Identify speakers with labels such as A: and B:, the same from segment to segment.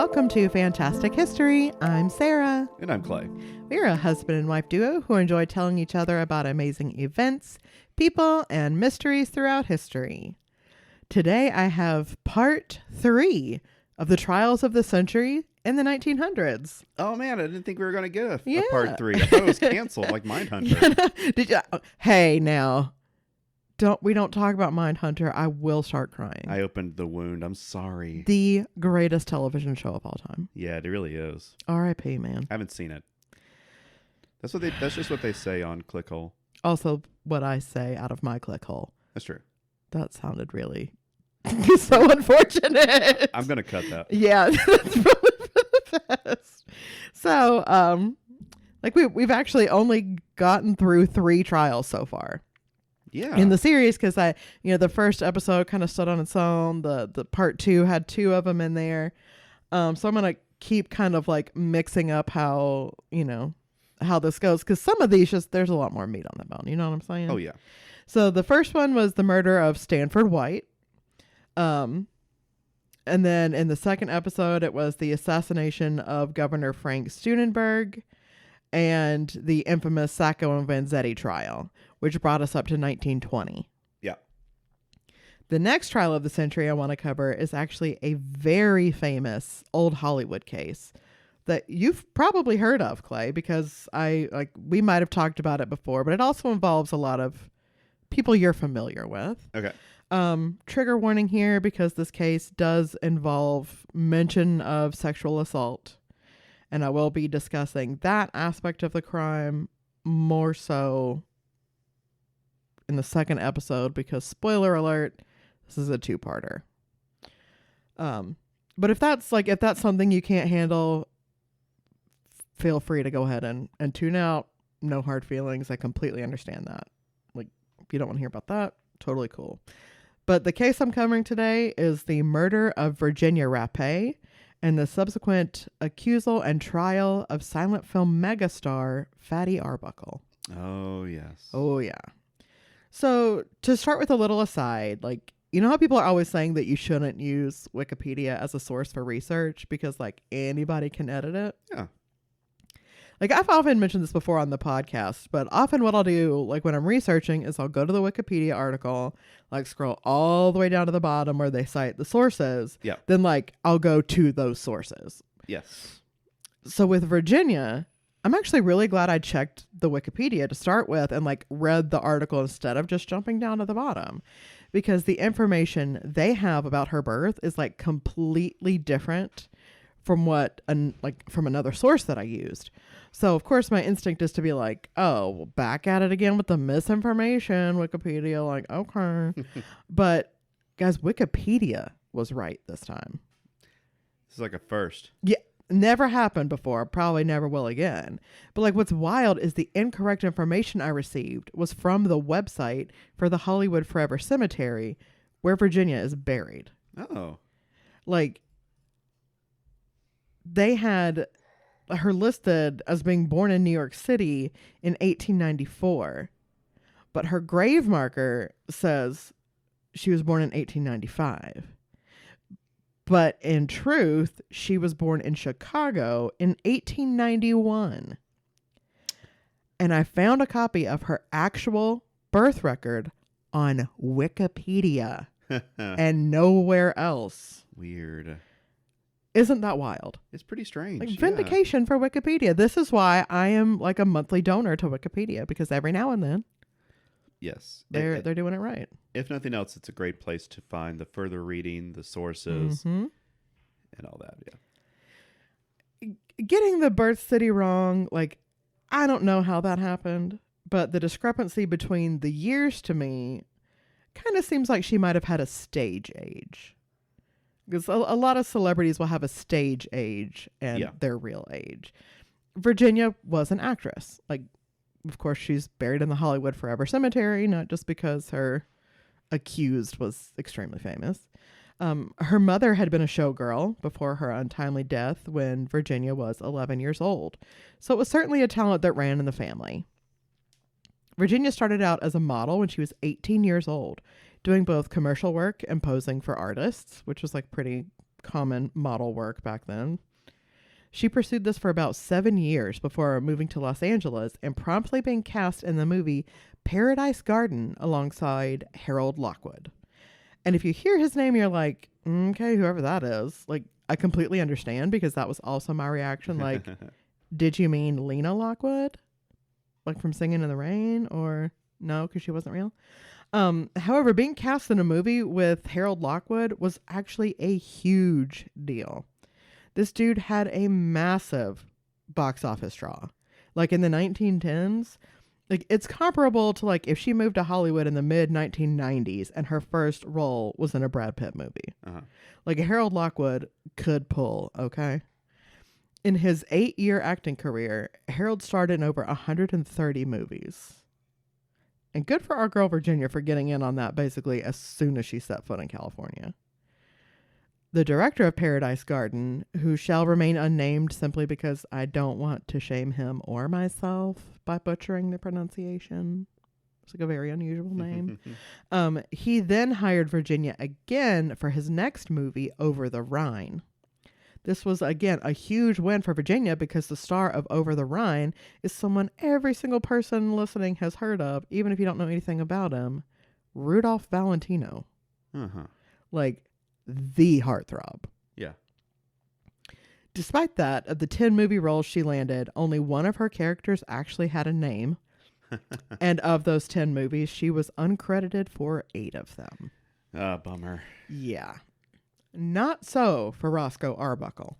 A: Welcome to Fantastic History. I'm Sarah.
B: And I'm Clay.
A: We're a husband and wife duo who enjoy telling each other about amazing events, people, and mysteries throughout history. Today I have part 3 of the trials of the century in the 1900s.
B: Oh man, I didn't think we were going to get a
A: Yeah.
B: part 3. I thought it was canceled like Mindhunter.
A: Did you? Hey, now. We don't talk about Mindhunter. I will start crying.
B: I opened the wound. I'm sorry.
A: The greatest television show of all time.
B: Yeah, it really is.
A: R.I.P., man.
B: I haven't seen it. That's just what they say on Clickhole.
A: Also, what I say out of my click hole.
B: That's true.
A: That sounded really so unfortunate.
B: I'm going to cut that.
A: Yeah, that's probably for the best. So, we've actually only gotten through 3 trials so far.
B: Yeah.
A: In the series, because the first episode kind of stood on its own. The part 2 had 2 of them in there. So I'm going to keep kind of like mixing up how this goes. Because some of these there's a lot more meat on the bone. You know what I'm saying?
B: Oh, yeah.
A: So the first one was the murder of Stanford White. And then in the second episode, it was the assassination of Governor Frank Steunenberg and the infamous Sacco and Vanzetti trial, which brought us up to 1920.
B: Yeah.
A: The next trial of the century I want to cover is actually a very famous old Hollywood case that you've probably heard of, Clay, because we might have talked about it before, but it also involves a lot of people you're familiar with.
B: Okay.
A: Trigger warning here, because this case does involve mention of sexual assault, and I will be discussing that aspect of the crime more so in the second episode, because spoiler alert, this is a 2-parter. But if that's something you can't handle, feel free to go ahead and tune out. No hard feelings. I completely understand that. Like, if you don't want to hear about that, totally cool. But the case I'm covering today is the murder of Virginia Rappe and the subsequent accusal and trial of silent film megastar Fatty Arbuckle.
B: Oh, yes.
A: Oh, yeah. So to start with a little aside, how people are always saying that you shouldn't use Wikipedia as a source for research because anybody can edit it?
B: Yeah.
A: I've often mentioned this before on the podcast, but often what I'll do, when I'm researching, is I'll go to the Wikipedia article, scroll all the way down to the bottom where they cite the sources.
B: Yeah.
A: Then, I'll go to those sources.
B: Yes.
A: So with Virginia, I'm actually really glad I checked the Wikipedia to start with and, read the article instead of just jumping down to the bottom. Because the information they have about her birth is, completely different from from another source that I used. So, of course, my instinct is to be back at it again with the misinformation, Wikipedia, okay. But, guys, Wikipedia was right this time.
B: This is a first.
A: Yeah, never happened before, probably never will again. But, what's wild is the incorrect information I received was from the website for the Hollywood Forever Cemetery, where Virginia is buried.
B: Oh.
A: They had her listed as being born in New York City in 1894, but her grave marker says she was born in 1895. But in truth, she was born in Chicago in 1891. And I found a copy of her actual birth record on Wikipedia and nowhere else.
B: Weird.
A: Isn't that wild?
B: It's pretty strange.
A: Vindication for Wikipedia. This is why I am a monthly donor to Wikipedia, because every now and then,
B: yes,
A: they're doing it right.
B: If nothing else, it's a great place to find the further reading, the sources, and all that. Yeah.
A: Getting the birth city wrong, I don't know how that happened, but the discrepancy between the years to me kind of seems like she might have had a stage age. Because a lot of celebrities will have a stage age and their real age. Virginia was an actress. Of course, she's buried in the Hollywood Forever Cemetery, not just because her accused was extremely famous. Her mother had been a showgirl before her untimely death when Virginia was 11 years old. So it was certainly a talent that ran in the family. Virginia started out as a model when she was 18 years old, doing both commercial work and posing for artists, which was pretty common model work back then. She pursued this for about 7 years before moving to Los Angeles and promptly being cast in the movie Paradise Garden alongside Harold Lockwood. And if you hear his name, you're like, okay, whoever that is. Like, I completely understand because that was also my reaction. Like, did you mean Lena Lockwood? Like from Singing in the Rain? Or no, because she wasn't real? However, being cast in a movie with Harold Lockwood was actually a huge deal. This dude had a massive box office draw. Like in the 1910s, like it's comparable to like if she moved to Hollywood in the mid 1990s and her first role was in a Brad Pitt movie. Uh-huh. Like Harold Lockwood could pull, okay? In his 8-year acting career, Harold starred in over 130 movies. And good for our girl Virginia for getting in on that basically as soon as she set foot in California. The director of Paradise Garden, who shall remain unnamed simply because I don't want to shame him or myself by butchering the pronunciation. It's like a very unusual name. He then hired Virginia again for his next movie, Over the Rhine. This was, again, a huge win for Virginia because the star of Over the Rhine is someone every single person listening has heard of, even if you don't know anything about him, Rudolph Valentino. Uh-huh. Like, the heartthrob.
B: Yeah.
A: Despite that, of the 10 movie roles she landed, only one of her characters actually had a name. And of those 10 movies, she was uncredited for 8 of them.
B: Bummer.
A: Yeah. Not so for Roscoe Arbuckle.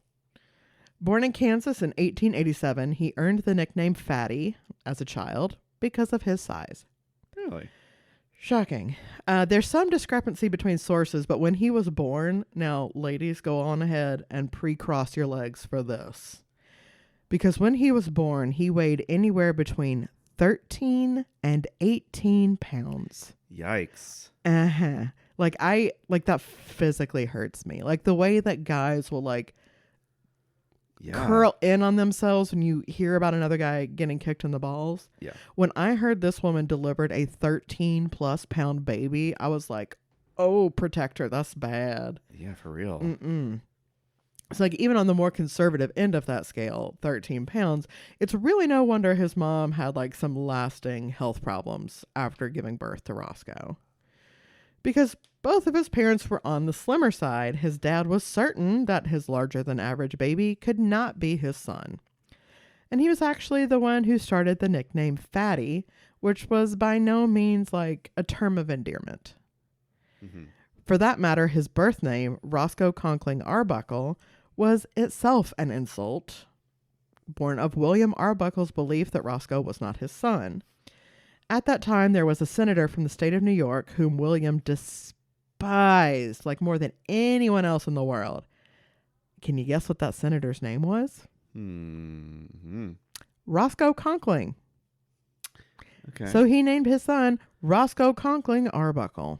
A: Born in Kansas in 1887, he earned the nickname Fatty as a child because of his size.
B: Really?
A: Shocking. There's some discrepancy between sources, but when he was born, now ladies, go on ahead and pre-cross your legs for this. Because when he was born, he weighed anywhere between 13 and 18 pounds.
B: Yikes.
A: Uh-huh. Like that physically hurts me. Like the way that guys will curl in on themselves when you hear about another guy getting kicked in the balls.
B: Yeah.
A: When I heard this woman delivered a 13+ pound baby, I was like, oh, protect her. That's bad.
B: Yeah, for real.
A: It's like even on the more conservative end of that scale, 13 pounds, it's really no wonder his mom had like some lasting health problems after giving birth to Roscoe. Because both of his parents were on the slimmer side, his dad was certain that his larger than average baby could not be his son. And he was actually the one who started the nickname Fatty, which was by no means like a term of endearment. Mm-hmm. For that matter, his birth name, Roscoe Conkling Arbuckle, was itself an insult, born of William Arbuckle's belief that Roscoe was not his son. At that time, there was a senator from the state of New York whom William despised like more than anyone else in the world. Can you guess what that senator's name was? Mm-hmm. Roscoe Conkling.
B: Okay.
A: So he named his son Roscoe Conkling Arbuckle.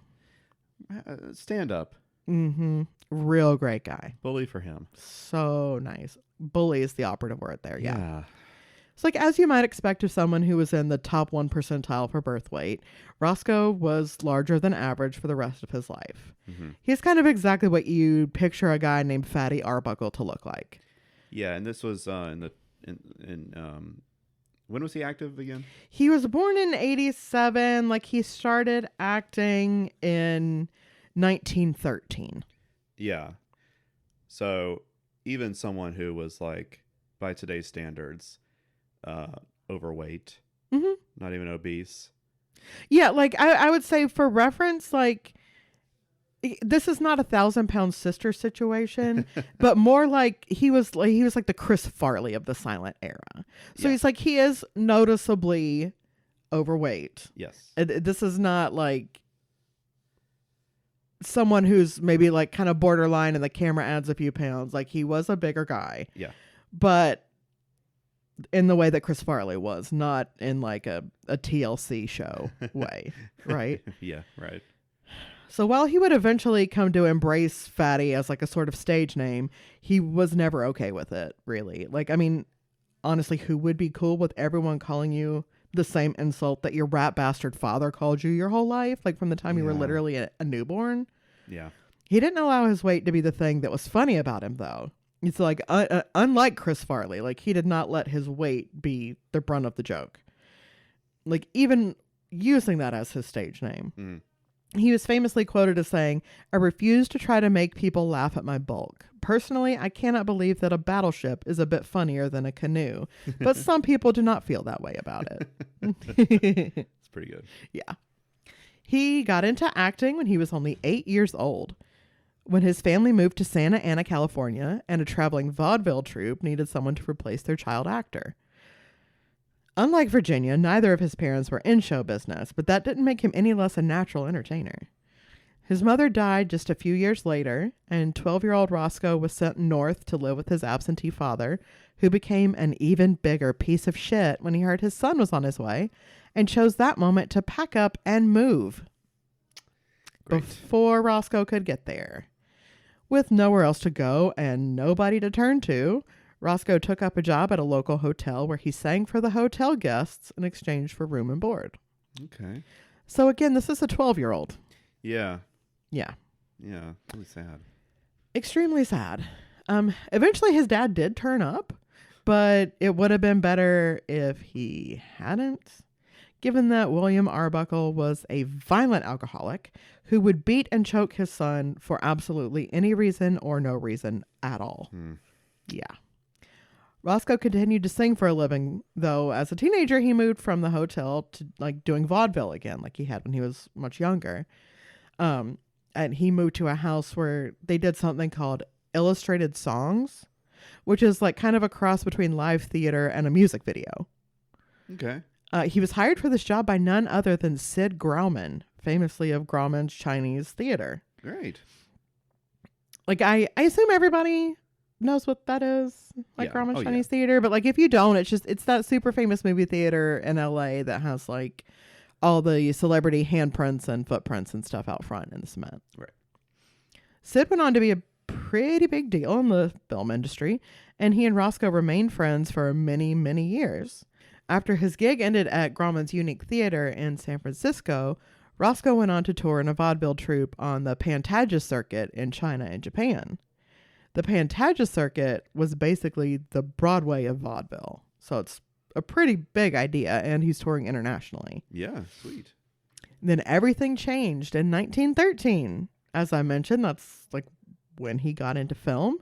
B: Stand up.
A: Mm-hmm. Real great guy.
B: Bully for him.
A: So nice. Bully is the operative word there.
B: Yeah.
A: It's like, as you might expect of someone who was in the top 1 percentile for birth weight, Roscoe was larger than average for the rest of his life. Mm-hmm. He's kind of exactly what you picture a guy named Fatty Arbuckle to look like.
B: Yeah, and this was when was he active again?
A: He was born in 87. Like he started acting in 1913.
B: Yeah. So even someone who was like, by today's standards, overweight, not even obese.
A: Yeah, like I would say for reference, like this is not a 1,000-pound sister situation, but more like he was like the Chris Farley of the silent era. So he's like, he is noticeably overweight.
B: Yes.
A: This is not like someone who's maybe like kind of borderline and the camera adds a few pounds. Like he was a bigger guy.
B: Yeah.
A: But in the way that Chris Farley was, not in like a TLC show way, right?
B: Yeah, right.
A: So while he would eventually come to embrace Fatty as like a sort of stage name, he was never okay with it, really. Like, I mean, honestly, who would be cool with everyone calling you the same insult that your rat bastard father called you your whole life? Like from the time you were literally a newborn?
B: Yeah.
A: He didn't allow his weight to be the thing that was funny about him, though. It's like, unlike Chris Farley, like he did not let his weight be the brunt of the joke. Like even using that as his stage name.
B: Mm.
A: He was famously quoted as saying, "I refuse to try to make people laugh at my bulk. Personally, I cannot believe that a battleship is a bit funnier than a canoe, but some people do not feel that way about it."
B: It's pretty good.
A: Yeah. He got into acting when he was only 8 years old, when his family moved to Santa Ana, California, and a traveling vaudeville troupe needed someone to replace their child actor. Unlike Virginia, neither of his parents were in show business, but that didn't make him any less a natural entertainer. His mother died just a few years later, and 12-year-old Roscoe was sent north to live with his absentee father, who became an even bigger piece of shit when he heard his son was on his way, and chose that moment to pack up and move.
B: Great.
A: Before Roscoe could get there. With nowhere else to go and nobody to turn to, Roscoe took up a job at a local hotel where he sang for the hotel guests in exchange for room and board.
B: Okay.
A: So again, this is a 12-year-old.
B: Yeah.
A: Yeah.
B: Yeah. Really sad.
A: Extremely sad. Eventually his dad did turn up, but it would have been better if he hadn't, given that William Arbuckle was a violent alcoholic who would beat and choke his son for absolutely any reason or no reason at all. Yeah. Roscoe continued to sing for a living, though as a teenager he moved from the hotel to like doing vaudeville again, like he had when he was much younger. And he moved to a house where they did something called illustrated songs, which is like kind of a cross between live theater and a music video.
B: Okay.
A: He was hired for this job by none other than Sid Grauman, famously of Grauman's Chinese Theater.
B: Great.
A: Like I assume everybody knows what that is, like Grauman's Chinese Theater, but like if you don't, it's that super famous movie theater in LA that has like all the celebrity handprints and footprints and stuff out front in the cement.
B: Right.
A: Sid went on to be a pretty big deal in the film industry, and he and Roscoe remained friends for many, many years. After his gig ended at Grauman's Unique Theater in San Francisco, Roscoe went on to tour in a vaudeville troupe on the Pantages circuit in China and Japan. The Pantages circuit was basically the Broadway of vaudeville, so it's a pretty big idea, and he's touring internationally.
B: Yeah, sweet.
A: Then everything changed in 1913. As I mentioned, that's like when he got into film.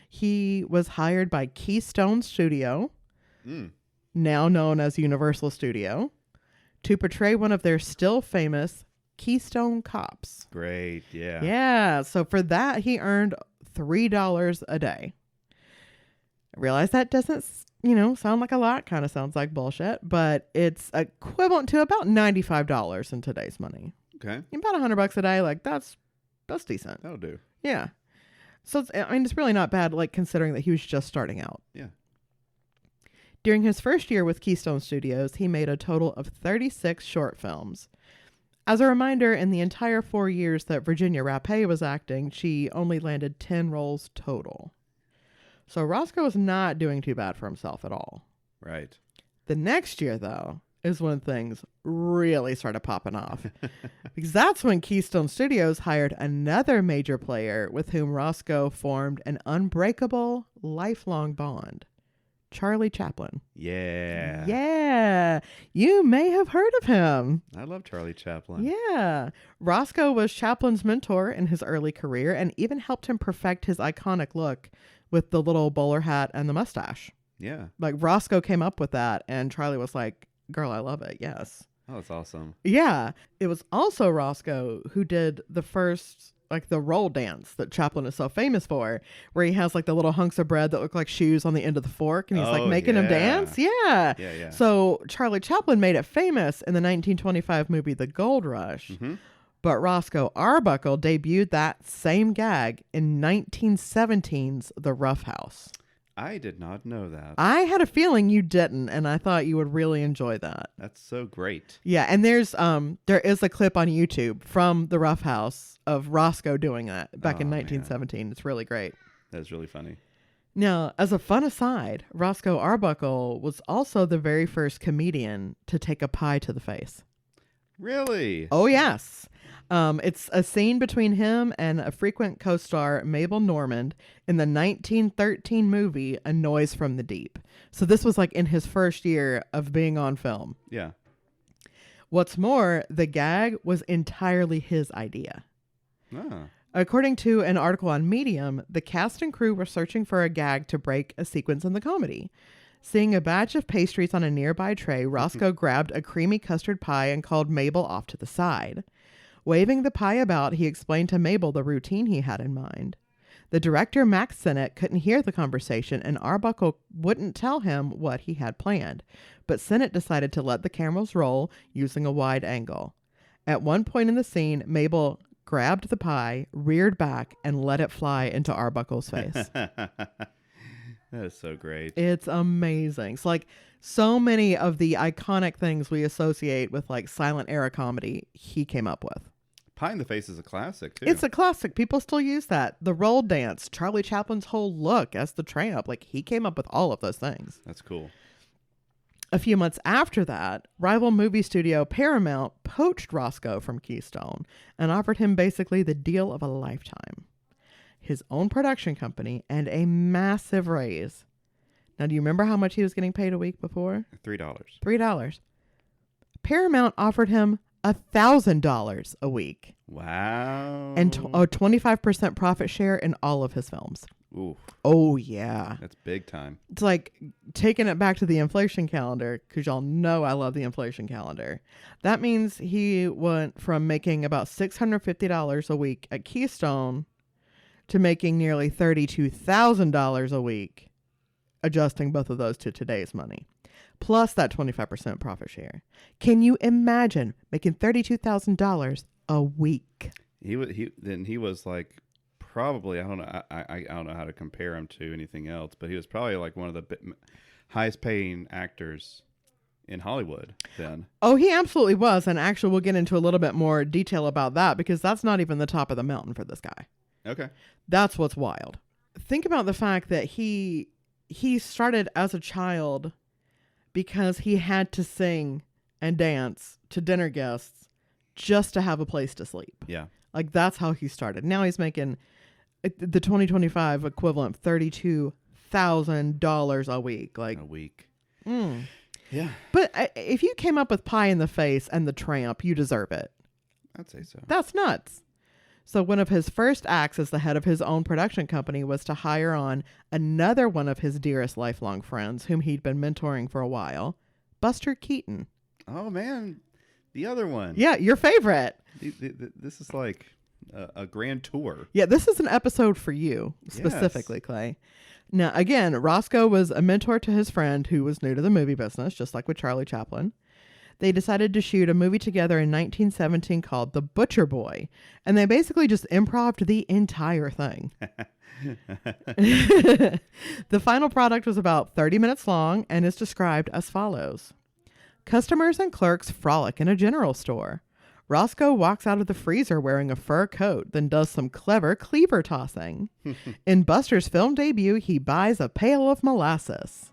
A: He was hired by Keystone Studio, now known as Universal Studio, to portray one of their still famous Keystone Cops.
B: Great, yeah.
A: Yeah, so for that, he earned $3 a day. I realize that doesn't, sound like a lot, kind of sounds like bullshit, but it's equivalent to about $95 in today's money.
B: Okay.
A: About $100 a day, like that's decent.
B: That'll do.
A: Yeah. So it's really not bad, like considering that he was just starting out.
B: Yeah.
A: During his first year with Keystone Studios, he made a total of 36 short films. As a reminder, in the entire 4 years that Virginia Rappe was acting, she only landed 10 roles total. So Roscoe was not doing too bad for himself at all.
B: Right.
A: The next year, though, is when things really started popping off. Because that's when Keystone Studios hired another major player with whom Roscoe formed an unbreakable, lifelong bond. Charlie Chaplin.
B: Yeah.
A: Yeah. You may have heard of him.
B: I love Charlie Chaplin.
A: Yeah. Roscoe was Chaplin's mentor in his early career and even helped him perfect his iconic look with the little bowler hat and the mustache.
B: Yeah.
A: Like Roscoe came up with that and Charlie was like, "Girl, I love it." Yes.
B: Oh, that's awesome.
A: Yeah. It was also Roscoe who did the first, like the roll dance that Chaplin is so famous for, where he has like the little hunks of bread that look like shoes on the end of the fork and he's like making them dance. Yeah.
B: Yeah.
A: So Charlie Chaplin made it famous in the 1925 movie The Gold Rush.
B: Mm-hmm.
A: But Roscoe Arbuckle debuted that same gag in 1917's The Rough House.
B: I did not know that.
A: I had a feeling you didn't, and I thought you would really enjoy that.
B: That's so great.
A: Yeah, and there is a clip on YouTube from The Rough House of Roscoe doing that back in 1917. Man. It's really great.
B: That's really funny.
A: Now, as a fun aside, Roscoe Arbuckle was also the very first comedian to take a pie to the face.
B: Really?
A: Oh, yes. It's a scene between him and a frequent co-star, Mabel Normand, in the 1913 movie A Noise from the Deep. So this was like in his first year of being on film.
B: Yeah.
A: What's more, the gag was entirely his idea.
B: Ah.
A: According to an article on Medium, the cast and crew were searching for a gag to break a sequence in the comedy. Seeing a batch of pastries on a nearby tray, Roscoe grabbed a creamy custard pie and called Mabel off to the side. Waving the pie about, he explained to Mabel the routine he had in mind. The director, Max Sennett, couldn't hear the conversation, and Arbuckle wouldn't tell him what he had planned. But Sennett decided to let the cameras roll using a wide angle. At one point in the scene, Mabel grabbed the pie, reared back, and let it fly into Arbuckle's face.
B: That is so great.
A: It's amazing. It's like so many of the iconic things we associate with like silent era comedy, he came up with.
B: Pie in the Face is a classic, too.
A: It's a classic. People still use that. The roll dance, Charlie Chaplin's whole look as the tramp. Like, he came up with all of those things.
B: That's cool.
A: A few months after that, rival movie studio Paramount poached Roscoe from Keystone and offered him basically the deal of a lifetime. His own production company and a massive raise. Now, do you remember how much he was getting paid a week before?
B: $3.
A: $3. Paramount offered him $1,000 a week.
B: Wow.
A: And a 25% profit share in all of his films.
B: Ooh.
A: Oh, yeah.
B: That's big time.
A: It's like taking it back to the inflation calendar, because y'all know I love the inflation calendar. That means he went from making about $650 a week at Keystone to making nearly $32,000 a week, adjusting both of those to today's money. Plus that 25% profit share. Can you imagine making $32,000 a week?
B: He was like probably, I don't know, I don't know how to compare him to anything else, but he was probably like one of the highest paying actors in Hollywood then.
A: Oh, he absolutely was, and actually we'll get into a little bit more detail about that because that's not even the top of the mountain for this guy.
B: Okay.
A: That's what's wild. Think about the fact that he started as a child because he had to sing and dance to dinner guests just to have a place to sleep.
B: Yeah.
A: Like, that's how he started. Now he's making the 2025 equivalent $32,000 a week. Like,
B: a week.
A: Mm.
B: Yeah.
A: But if you came up with Pie in the Face and The Tramp, you deserve it.
B: I'd say so.
A: That's nuts. So one of his first acts as the head of his own production company was to hire on another one of his dearest lifelong friends, whom he'd been mentoring for a while, Buster Keaton.
B: Oh, man. The other one.
A: Yeah, your favorite.
B: This is like a grand tour.
A: Yeah, this is an episode for you, specifically, yes. Clay. Now, again, Roscoe was a mentor to his friend who was new to the movie business, just like with Charlie Chaplin. They decided to shoot a movie together in 1917 called The Butcher Boy, and they basically just improv'd the entire thing. The final product was about 30 minutes long and is described as follows. Customers and clerks frolic in a general store. Roscoe walks out of the freezer wearing a fur coat, then does some clever cleaver tossing. In Buster's film debut, he buys a pail of molasses.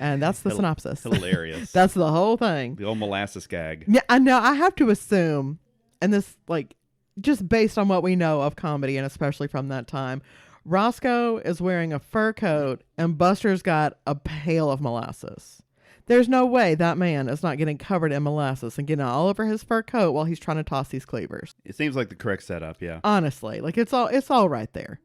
A: And that's the synopsis.
B: Hilarious.
A: That's the whole thing.
B: The old molasses gag.
A: Yeah, I know. I have to assume, and this, like, just based on what we know of comedy, and especially from that time, Roscoe is wearing a fur coat and Buster's got a pail of molasses. There's no way that man is not getting covered in molasses and getting all over his fur coat while he's trying to toss these cleavers.
B: It seems like the correct setup, yeah.
A: Honestly, like it's all right there.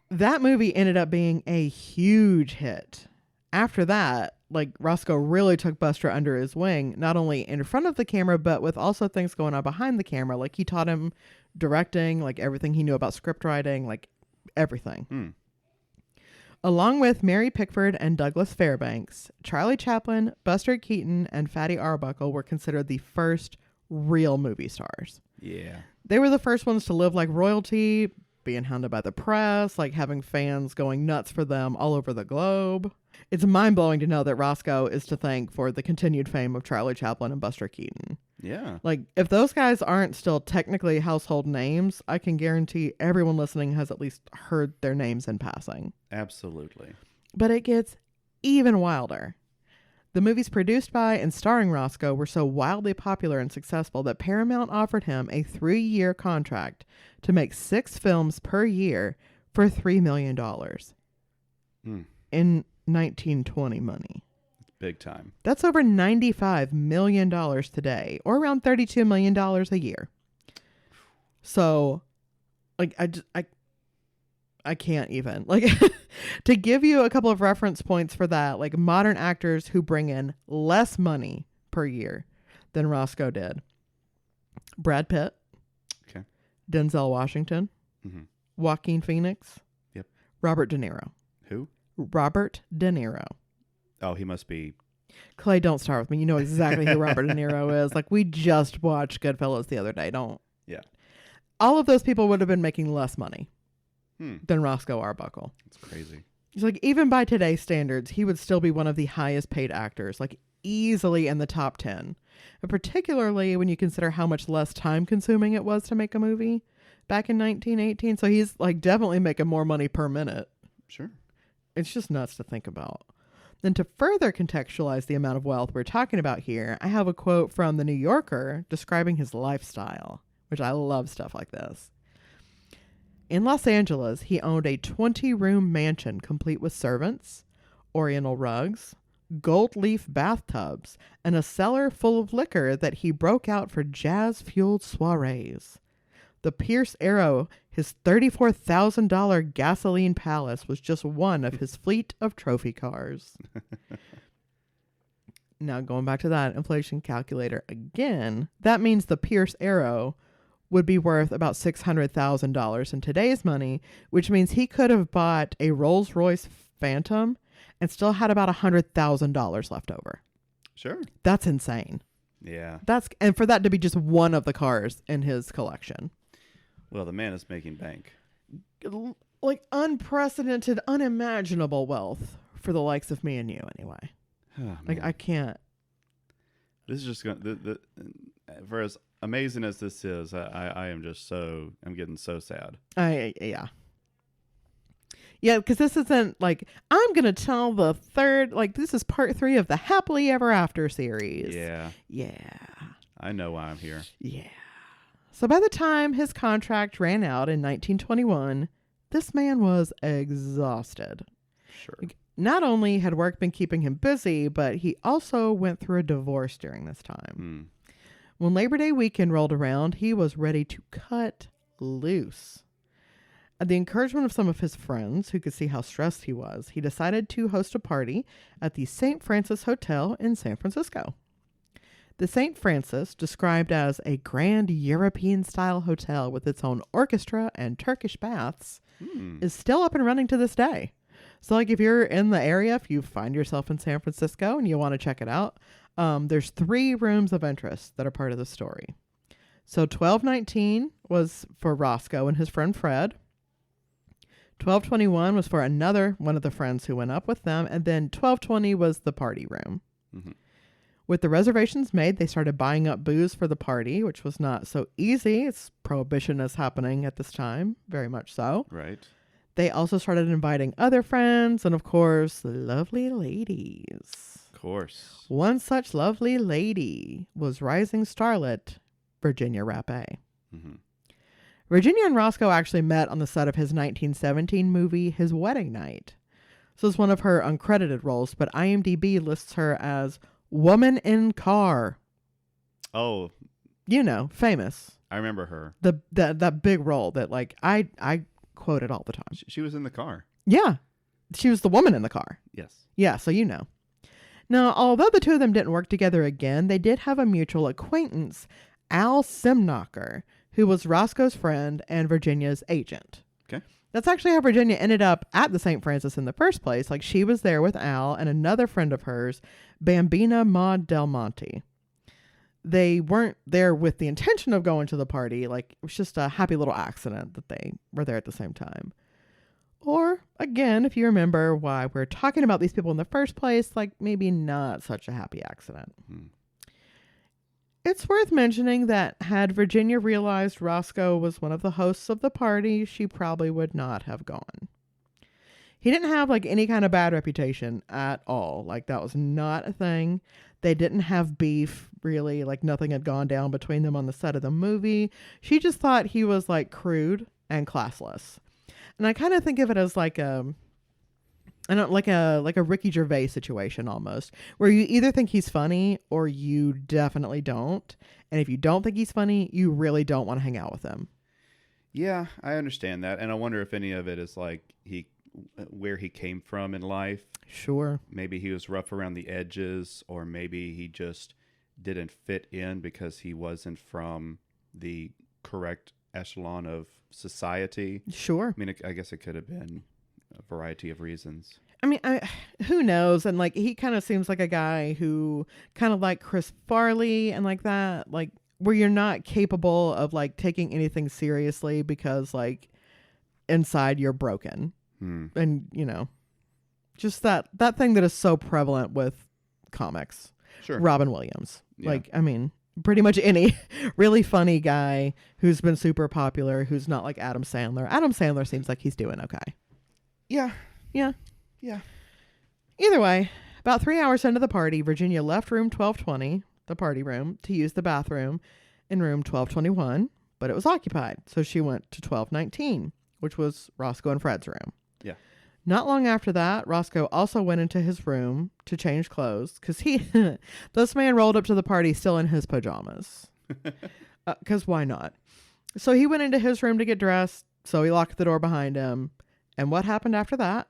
A: That movie ended up being a huge hit. After that, like, Roscoe really took Buster under his wing, not only in front of the camera, but with also things going on behind the camera. Like, he taught him directing, like everything he knew about script writing, like everything. Along with Mary Pickford and Douglas Fairbanks, Charlie Chaplin, Buster Keaton, and Fatty Arbuckle were considered the first real movie stars.
B: Yeah.
A: They were the first ones to live like royalty, being hounded by the press, like having fans going nuts for them all over the globe. It's mind-blowing to know that Roscoe is to thank for the continued fame of Charlie Chaplin and Buster Keaton.
B: Yeah.
A: Like, if those guys aren't still technically household names, I can guarantee everyone listening has at least heard their names in passing.
B: Absolutely.
A: But it gets even wilder. The movies produced by and starring Roscoe were so wildly popular and successful that Paramount offered him a 3-year contract to make 6 films per year for $3 million in 1920 money.
B: Big time.
A: That's over $95 million today, or around $32 million a year. So, like, I can't even. Like, to give you a couple of reference points for that, like modern actors who bring in less money per year than Roscoe did. Brad Pitt.
B: Okay.
A: Denzel Washington.
B: Mm-hmm.
A: Joaquin Phoenix.
B: Yep.
A: Robert De Niro.
B: Who?
A: Robert De Niro.
B: Oh, he must be.
A: Clay, don't start with me. You know exactly who Robert De Niro is. Like, we just watched Goodfellas the other day. Don't.
B: Yeah.
A: All of those people would have been making less money than Roscoe Arbuckle.
B: That's crazy.
A: It's like, even by today's standards, he would still be one of the highest paid actors, like easily in the top 10. And particularly when you consider how much less time consuming it was to make a movie back in 1918. So he's like definitely making more money per minute.
B: Sure.
A: It's just nuts to think about. Then to further contextualize the amount of wealth we're talking about here, I have a quote from The New Yorker describing his lifestyle, which I love stuff like this. In Los Angeles, he owned a 20-room mansion complete with servants, oriental rugs, gold leaf bathtubs, and a cellar full of liquor that he broke out for jazz-fueled soirees. The Pierce Arrow, his $34,000 gasoline palace, was just one of his fleet of trophy cars. Now, going back to that inflation calculator again, that means the Pierce Arrow would be worth about $600,000 in today's money, which means he could have bought a Rolls-Royce Phantom and still had about $100,000 left over.
B: Sure.
A: That's insane.
B: Yeah.
A: And for that to be just one of the cars in his collection.
B: Well, the man is making bank.
A: Like unprecedented, unimaginable wealth for the likes of me and you anyway.
B: Oh,
A: like, I can't.
B: This is just going to, for as amazing as this is, I am just so, I'm getting so sad.
A: Yeah. Yeah, because this isn't like, I'm going to tell the third, like, this is part 3 of the Happily Ever After series.
B: Yeah.
A: Yeah.
B: I know why I'm here.
A: Yeah. So by the time his contract ran out in 1921, this man was exhausted.
B: Sure.
A: Like, not only had work been keeping him busy, but he also went through a divorce during this time. When Labor Day weekend rolled around, he was ready to cut loose. At the encouragement of some of his friends who could see how stressed he was, he decided to host a party at the St. Francis Hotel in San Francisco. The St. Francis, described as a grand European-style hotel with its own orchestra and Turkish baths, is still up and running to this day. So, like, if you're in the area, if you find yourself in San Francisco and you want to check it out, there's 3 rooms of interest that are part of the story. So 1219 was for Roscoe and his friend Fred. 1221 was for another one of the friends who went up with them. And then 1220 was the party room. Mm-hmm. With the reservations made, they started buying up booze for the party, which was not so easy. It's prohibition is happening at this time, very much so.
B: Right.
A: They also started inviting other friends and, of course, lovely ladies.
B: Of course.
A: One such lovely lady was rising starlet Virginia Rappe. Mm-hmm. Virginia and Roscoe actually met on the set of his 1917 movie, His Wedding Night. This is one of her uncredited roles, but IMDb lists her as Woman in Car.
B: Oh.
A: You know, famous.
B: I remember her.
A: That big role that, like, I quote it all the time.
B: She was in the car.
A: Yeah. She was the woman in the car.
B: Yes.
A: Yeah, so you know. Now, although the two of them didn't work together again, they did have a mutual acquaintance, Al Simnocker, who was Roscoe's friend and Virginia's agent.
B: Okay.
A: That's actually how Virginia ended up at the St. Francis in the first place. Like, she was there with Al and another friend of hers, Bambina Maud Del Monte. They weren't there with the intention of going to the party. Like, it was just a happy little accident that they were there at the same time. Or, again, if you remember why we're talking about these people in the first place, like, maybe not such a happy accident. It's worth mentioning that had Virginia realized Roscoe was one of the hosts of the party, she probably would not have gone. He didn't have like any kind of bad reputation at all. Like that was not a thing. They didn't have beef really. Like nothing had gone down between them on the set of the movie. She just thought he was like crude and classless. And I kind of think of it as like I don't like a Ricky Gervais situation almost, where you either think he's funny or you definitely don't. And if you don't think he's funny, you really don't want to hang out with him.
B: Yeah, I understand that, and I wonder if any of it is like where he came from in life.
A: Sure.
B: Maybe he was rough around the edges, or maybe he just didn't fit in because he wasn't from the correct echelon of society.
A: Sure.
B: I mean, I guess it could have been a variety of reasons.
A: I mean, who knows? And like, he kind of seems like a guy who kind of like Chris Farley and like that, like where you're not capable of like taking anything seriously because like inside you're broken. And you know, just that thing that is so prevalent with comics.
B: Sure.
A: Robin Williams.
B: Yeah.
A: Like, I mean, pretty much any really funny guy who's been super popular, who's not like Adam Sandler. Adam Sandler seems like he's doing okay.
B: Yeah.
A: Yeah.
B: Yeah.
A: Either way, about 3 hours into the party, Virginia left room 1220, the party room, to use the bathroom in room 1221, but it was occupied. So she went to 1219, which was Roscoe and Fred's room.
B: Yeah.
A: Not long after that, Roscoe also went into his room to change clothes because this man rolled up to the party still in his pajamas. Because why not? So he went into his room to get dressed. So he locked the door behind him. And what happened after that?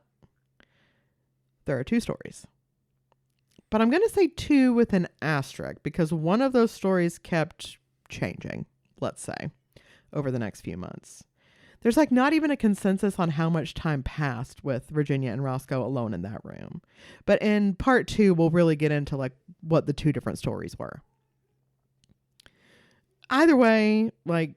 A: There are 2 stories. But I'm going to say 2 with an asterisk because one of those stories kept changing, let's say, over the next few months. There's like not even a consensus on how much time passed with Virginia and Roscoe alone in that room. But in part 2, we'll really get into like what the 2 different stories were. Either way, like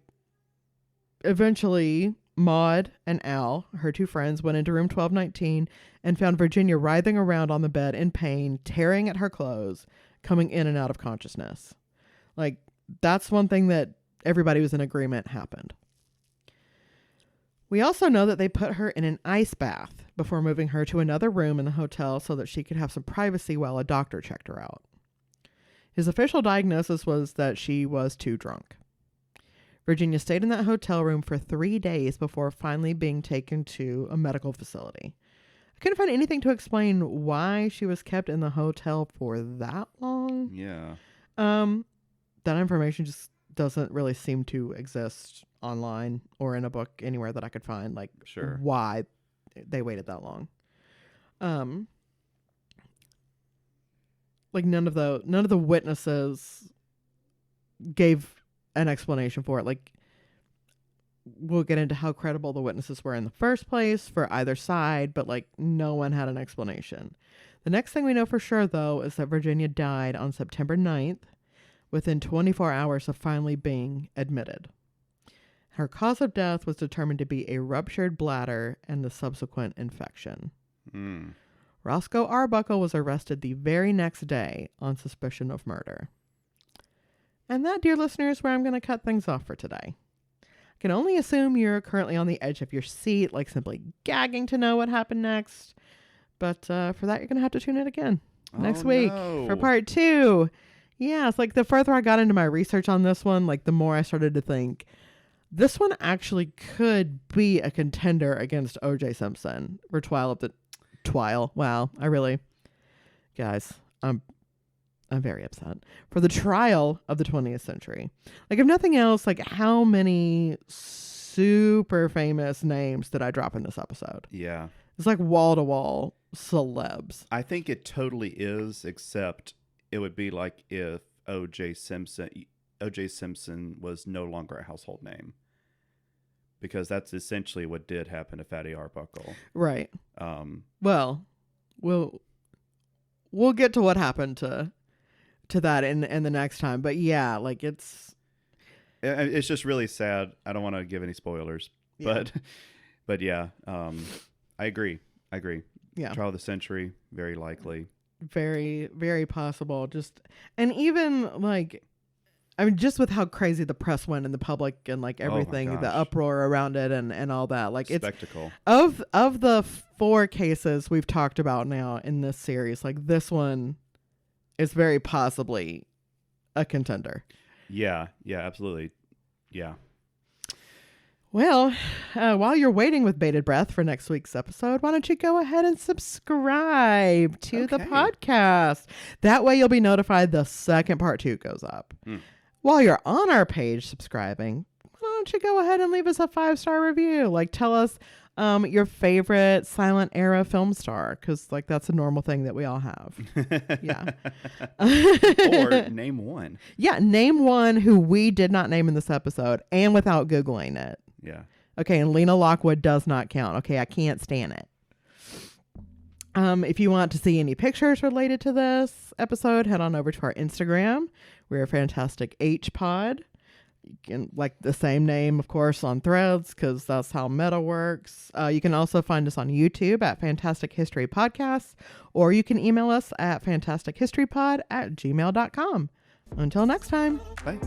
A: eventually Maud and Al, her 2 friends, went into room 1219 and found Virginia writhing around on the bed in pain, tearing at her clothes, coming in and out of consciousness. Like that's one thing that everybody was in agreement happened. We also know that they put her in an ice bath before moving her to another room in the hotel so that she could have some privacy while a doctor checked her out. His official diagnosis was that she was too drunk. Virginia stayed in that hotel room for 3 days before finally being taken to a medical facility. I couldn't find anything to explain why she was kept in the hotel for that long.
B: Yeah.
A: That information just doesn't really seem to exist online or in a book anywhere that I could find, like
B: Sure.
A: why they waited that long. Like none of the witnesses gave an explanation for it. Like we'll get into how credible the witnesses were in the first place for either side, but like no one had an explanation. The next thing we know for sure though is that Virginia died on September 9th within 24 hours of finally being admitted. Her cause of death was determined to be a ruptured bladder and the subsequent infection. Roscoe Arbuckle was arrested the very next day on suspicion of murder. And that, dear listener, is where I'm going to cut things off for today. I can only assume you're currently on the edge of your seat, like simply gagging to know what happened next. But for that, you're going to have to tune in again next week for part 2. Yeah, it's like the further I got into my research on this one, like the more I started to think, this one actually could be a contender against O.J. Simpson for trial. Wow, guys, I'm very upset for the trial of the 20th century. Like, if nothing else, like how many super famous names did I drop in this episode?
B: Yeah.
A: It's like wall to wall celebs.
B: I think it totally is, except it would be like if O.J. Simpson was no longer a household name, because that's essentially what did happen to Fatty Arbuckle.
A: Right. Well, we'll get to what happened to that in the next time. But yeah, like it's
B: just really sad. I don't want to give any spoilers,
A: yeah.
B: but yeah, I agree.
A: Yeah.
B: Trial of the century, very likely.
A: Very, very possible. And even like, I mean, just with how crazy the press went in the public and like everything, the
B: gosh.
A: uproar around it and all that. Like
B: Spectacle.
A: it's of the 4 cases we've talked about now in this series, like this one is very possibly a contender.
B: Yeah, absolutely. Yeah.
A: Well, while you're waiting with bated breath for next week's episode, why don't you go ahead and subscribe to the podcast? That way you'll be notified the second part 2 goes up. While you're on our page subscribing, why don't you go ahead and leave us a 5-star review? Like, tell us your favorite silent era film star, because like that's a normal thing that we all have. Yeah.
B: Or name one.
A: Yeah, name one who we did not name in this episode and without Googling it.
B: Yeah.
A: Okay, and Lena Lockwood does not count. Okay, I can't stand it. If you want to see any pictures related to this episode, head on over to our Instagram. We're Fantastic H Pod. You can like the same name, of course, on Threads, because that's how Meta works. You can also find us on YouTube at Fantastic History Podcasts, or you can email us at fantastichistorypod@gmail.com. Until next time.
B: Bye.